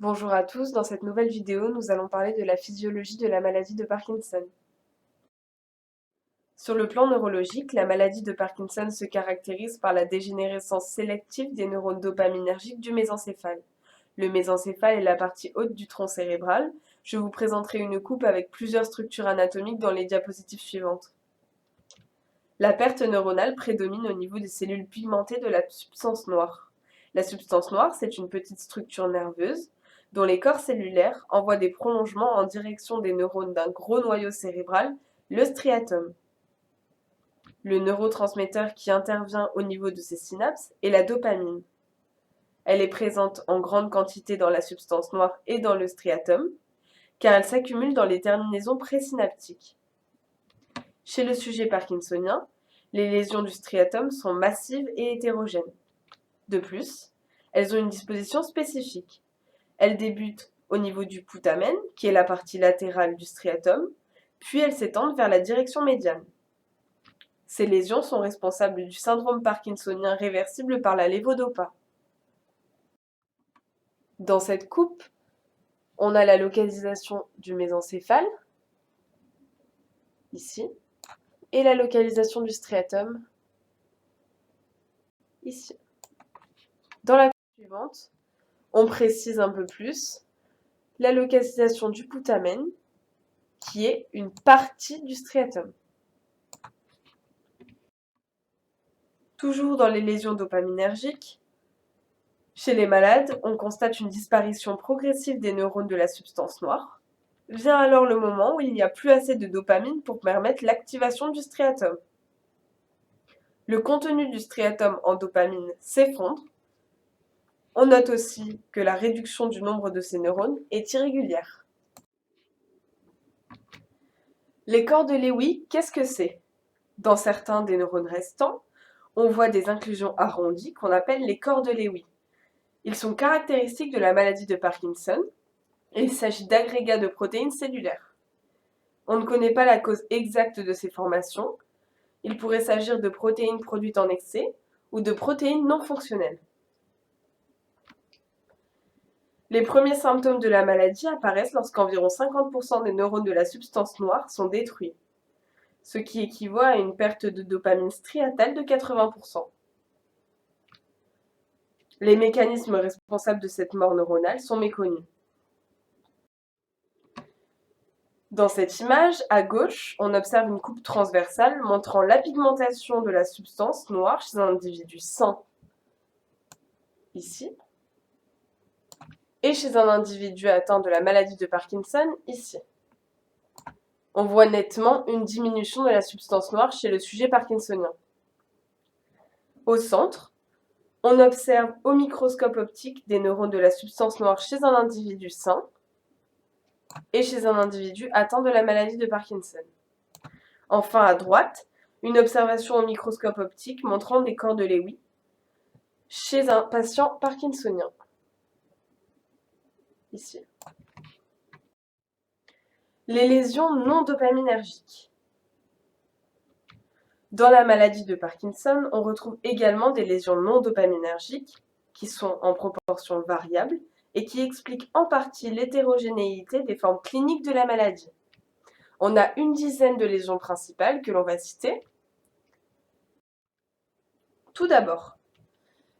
Bonjour à tous, dans cette nouvelle vidéo, nous allons parler de la physiologie de la maladie de Parkinson. Sur le plan neurologique, la maladie de Parkinson se caractérise par la dégénérescence sélective des neurones dopaminergiques du mésencéphale. Le mésencéphale est la partie haute du tronc cérébral. Je vous présenterai une coupe avec plusieurs structures anatomiques dans les diapositives suivantes. La perte neuronale prédomine au niveau des cellules pigmentées de la substance noire. La substance noire, c'est une petite structure nerveuse dont les corps cellulaires envoient des prolongements en direction des neurones d'un gros noyau cérébral, le striatum. Le neurotransmetteur qui intervient au niveau de ces synapses est la dopamine. Elle est présente en grande quantité dans la substance noire et dans le striatum, car elle s'accumule dans les terminaisons présynaptiques. Chez le sujet parkinsonien, les lésions du striatum sont massives et hétérogènes. De plus, elles ont une disposition spécifique. Elles débutent au niveau du putamen, qui est la partie latérale du striatum, puis elles s'étendent vers la direction médiane. Ces lésions sont responsables du syndrome parkinsonien réversible par la lévodopa. Dans cette coupe, on a la localisation du mésencéphale, ici, et la localisation du striatum, ici. Dans la coupe suivante, on précise un peu plus la localisation du putamen, qui est une partie du striatum. Toujours dans les lésions dopaminergiques, chez les malades, on constate une disparition progressive des neurones de la substance noire. Vient alors le moment où il n'y a plus assez de dopamine pour permettre l'activation du striatum. Le contenu du striatum en dopamine s'effondre. On note aussi que la réduction du nombre de ces neurones est irrégulière. Les corps de Lewy, qu'est-ce que c'est? Dans certains des neurones restants, on voit des inclusions arrondies qu'on appelle les corps de Lewy. Ils sont caractéristiques de la maladie de Parkinson et il s'agit d'agrégats de protéines cellulaires. On ne connaît pas la cause exacte de ces formations. Il pourrait s'agir de protéines produites en excès ou de protéines non fonctionnelles. Les premiers symptômes de la maladie apparaissent lorsqu'environ 50% des neurones de la substance noire sont détruits, ce qui équivaut à une perte de dopamine striatale de 80%. Les mécanismes responsables de cette mort neuronale sont méconnus. Dans cette image, à gauche, on observe une coupe transversale montrant la pigmentation de la substance noire chez un individu sain, ici, et chez un individu atteint de la maladie de Parkinson, ici. On voit nettement une diminution de la substance noire chez le sujet parkinsonien. Au centre, on observe au microscope optique des neurones de la substance noire chez un individu sain et chez un individu atteint de la maladie de Parkinson. Enfin, à droite, une observation au microscope optique montrant des corps de Lewy chez un patient parkinsonien. Ici. Les lésions non dopaminergiques. Dans la maladie de Parkinson, on retrouve également des lésions non dopaminergiques qui sont en proportion variable et qui expliquent en partie l'hétérogénéité des formes cliniques de la maladie. On a une dizaine de lésions principales que l'on va citer. Tout d'abord,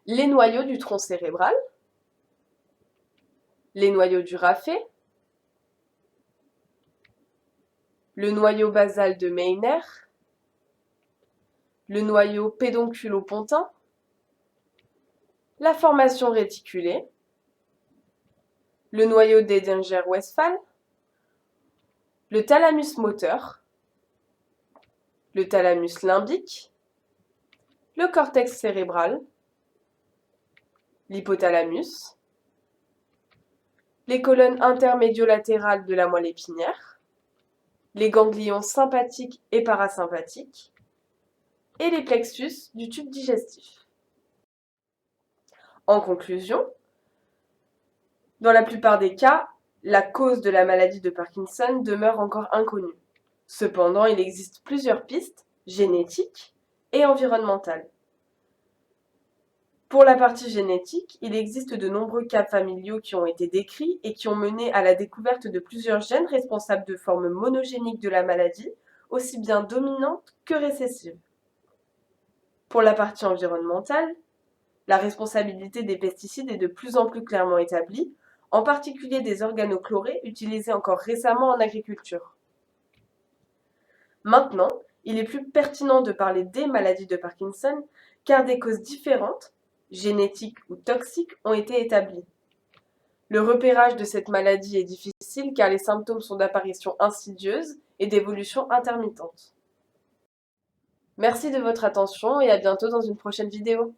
les noyaux du tronc cérébral, les noyaux du raphet, le noyau basal de Meiner, le noyau pédonculopontin, la formation réticulée, le noyau d'Edinger-Westphal, le thalamus moteur, le thalamus limbique, le cortex cérébral, l'hypothalamus, les colonnes intermédiolatérales de la moelle épinière, les ganglions sympathiques et parasympathiques, et les plexus du tube digestif. En conclusion, dans la plupart des cas, la cause de la maladie de Parkinson demeure encore inconnue. Cependant, il existe plusieurs pistes génétiques et environnementales. Pour la partie génétique, il existe de nombreux cas familiaux qui ont été décrits et qui ont mené à la découverte de plusieurs gènes responsables de formes monogéniques de la maladie, aussi bien dominantes que récessives. Pour la partie environnementale, la responsabilité des pesticides est de plus en plus clairement établie, en particulier des organochlorés utilisés encore récemment en agriculture. Maintenant, il est plus pertinent de parler des maladies de Parkinson car des causes différentes, génétiques ou toxiques, ont été établies. Le repérage de cette maladie est difficile car les symptômes sont d'apparition insidieuse et d'évolution intermittente. Merci de votre attention et à bientôt dans une prochaine vidéo.